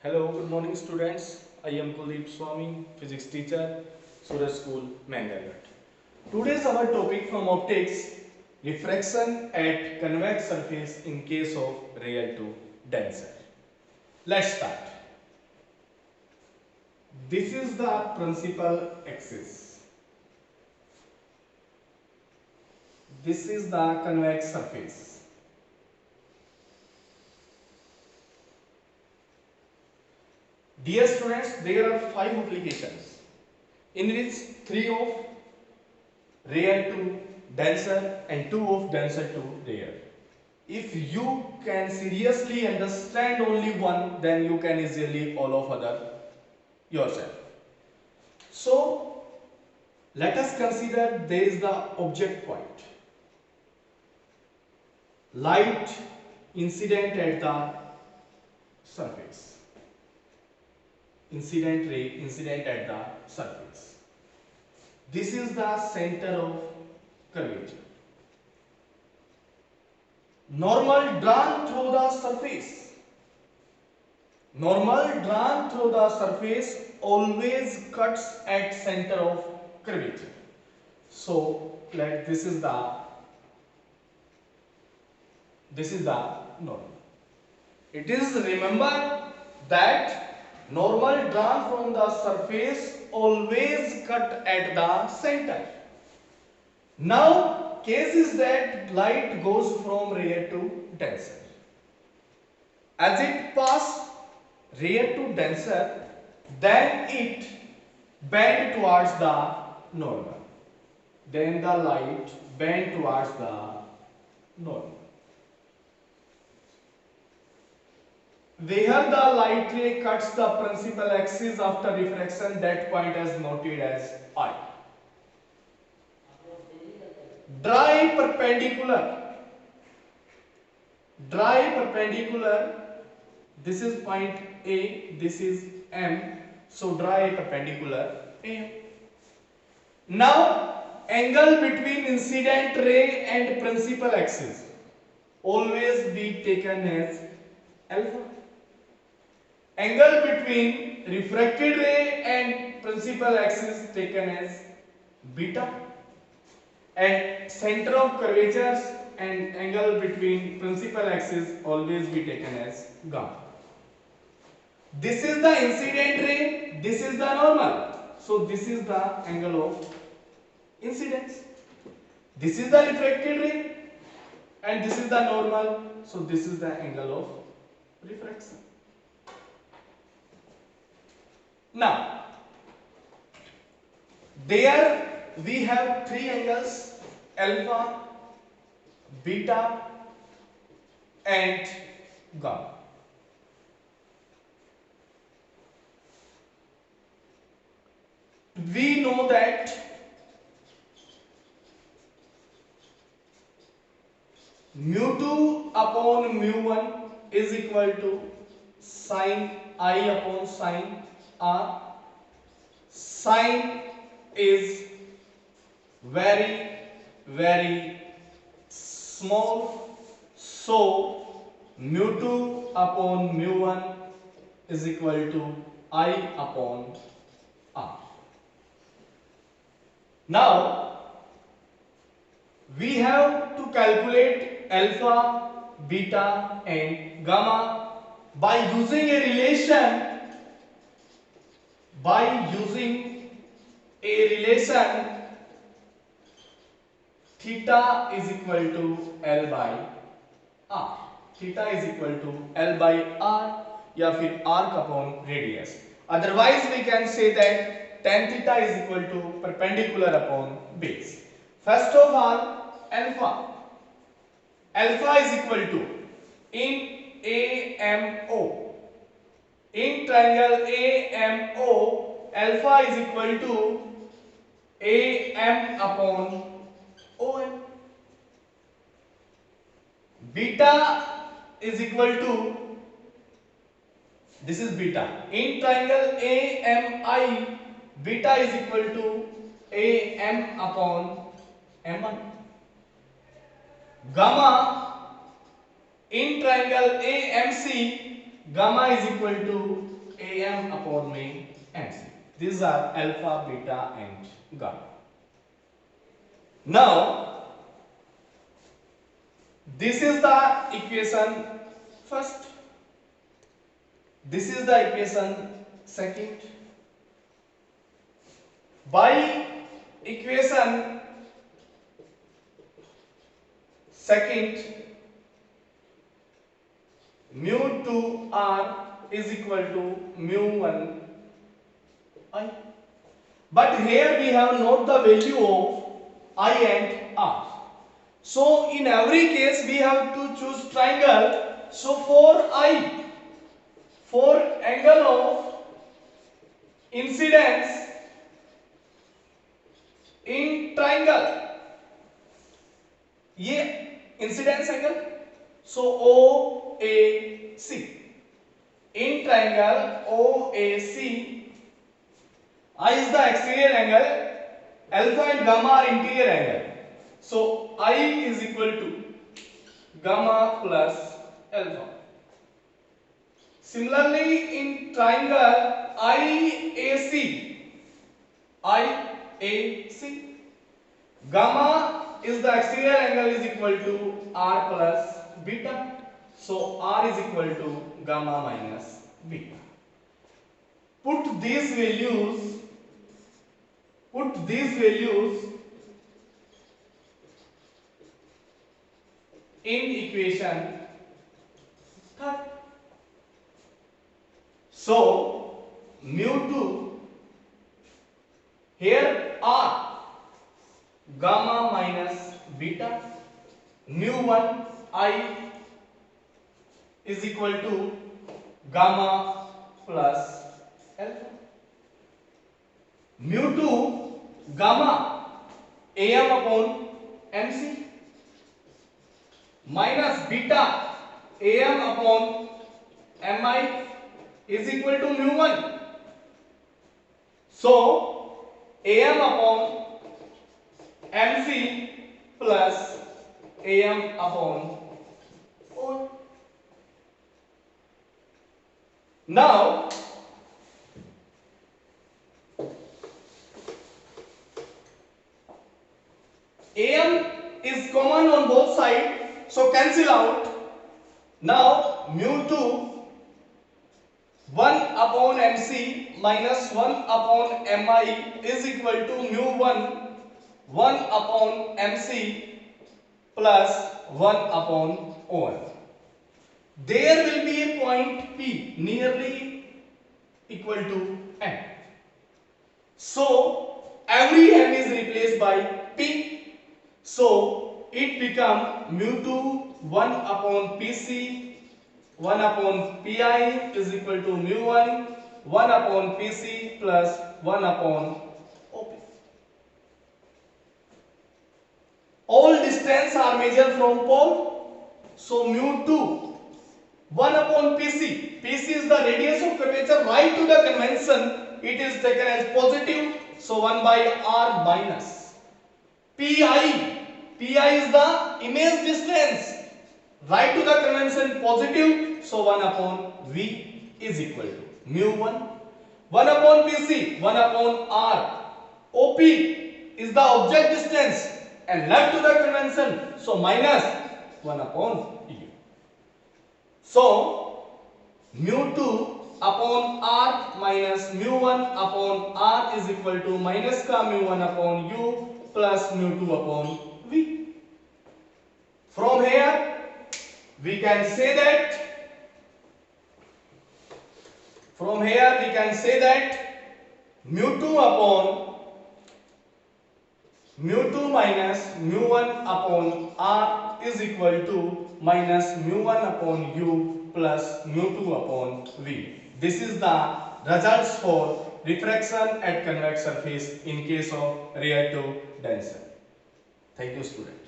Hello, good morning students. I am Kuldeep Swami, physics teacher, Suraj School, Mangalore. Today's our topic from optics, refraction at convex surface in case of real to denser. Let's start. This is the principal axis. This is the convex surface. Dear students, there are 5 applications in which 3 of rare to denser and 2 of denser to rare. If you can seriously understand only one, then you can easily all of other yourself. So let us consider there is the object point. Light incident at the surface. Incident ray incident at the surface. This is the center of curvature. Normal drawn through the surface. Normal drawn through the surface always cuts at center of curvature. So this is the normal. It is remember that normal drawn from the surface always cut at the center. Now case is that light goes from rare to denser. As it passes rare to denser, then it bend towards the normal. Then the light bend towards the normal. Where the light ray cuts the principal axis after refraction, that point is noted as I. Dry perpendicular. Dry perpendicular. This is point A, this is M. So dry perpendicular A. Now angle between incident ray and principal axis always be taken as alpha. Angle between refracted ray and principal axis taken as beta, and center of curvatures and angle between principal axis always be taken as gamma. This is the incident ray, this is the normal, so this is the angle of incidence. This is the refracted ray and this is the normal, so this is the angle of refraction. Now, there we have 3 angles, alpha, beta and gamma. We know that mu2 upon mu1 is equal to sine I upon sine R. Sine is very small, so mu2 upon mu1 is equal to I upon R. Now we have to calculate alpha, beta and gamma by using a relation. Theta is equal to L by R. Theta is equal to L by R या फिर arc upon radius. Otherwise we can say that tan theta is equal to perpendicular upon base. First of all, alpha. Alpha is equal to in AMO. In triangle AMO, alpha is equal to AM upon OM. Beta is equal to, this is beta. In triangle AMI, beta is equal to AM upon M1. Gamma in triangle AMC, gamma is equal to am upon में mc. These are alpha, beta and gamma. Now this is the equation first, this is the equation second. By equation second, mu 2 r is equal to mu 1 I. But here we have not the value of I and r. So in every case we have to choose triangle. So for angle of incidence in triangle, ये incidence angle, so OAC in triangle OAC, I is the exterior angle, alpha and gamma are interior angle, so I is equal to gamma plus alpha. Similarly in triangle IAC, gamma is the exterior angle is equal to r plus beta, so r is equal to gamma minus beta. Put these values in equation third. So mu 2, here r gamma minus beta, mu 1 I is equal to gamma plus alpha. Mu 2 gamma am upon mc minus beta am upon mi is equal to mu 1. So am upon mc plus am upon O. Now am is common on both sides, so cancel out. Now mu 2 1 upon mc minus 1 upon mi is equal to mu 1 upon mc plus 1 upon on. There will be a point P nearly equal to M. So every M is replaced by P. So it become mu 2 1 upon PC 1 upon Pi is equal to mu 1 upon PC plus 1 upon OP. All distance are measured from pole. So mu 2 1 upon PC. PC is the radius of curvature. Right to the convention, it is taken as positive. So 1 by r minus Pi. Pi is the image distance. Right to the convention positive. So 1 upon V is equal to mu 1 upon PC 1 upon r. OP is the object distance and left to the convention. So minus 1 upon U. So mu 2 upon r minus mu 1 upon r is equal to minus ka mu 1 upon U plus mu 2 upon V. From here we can say that mu 2 upon mu 2 minus mu 1 upon r is equal to minus mu 1 upon U plus mu 2 upon V. This is the results for refraction at convex surface in case of rear to denser. Thank you, student.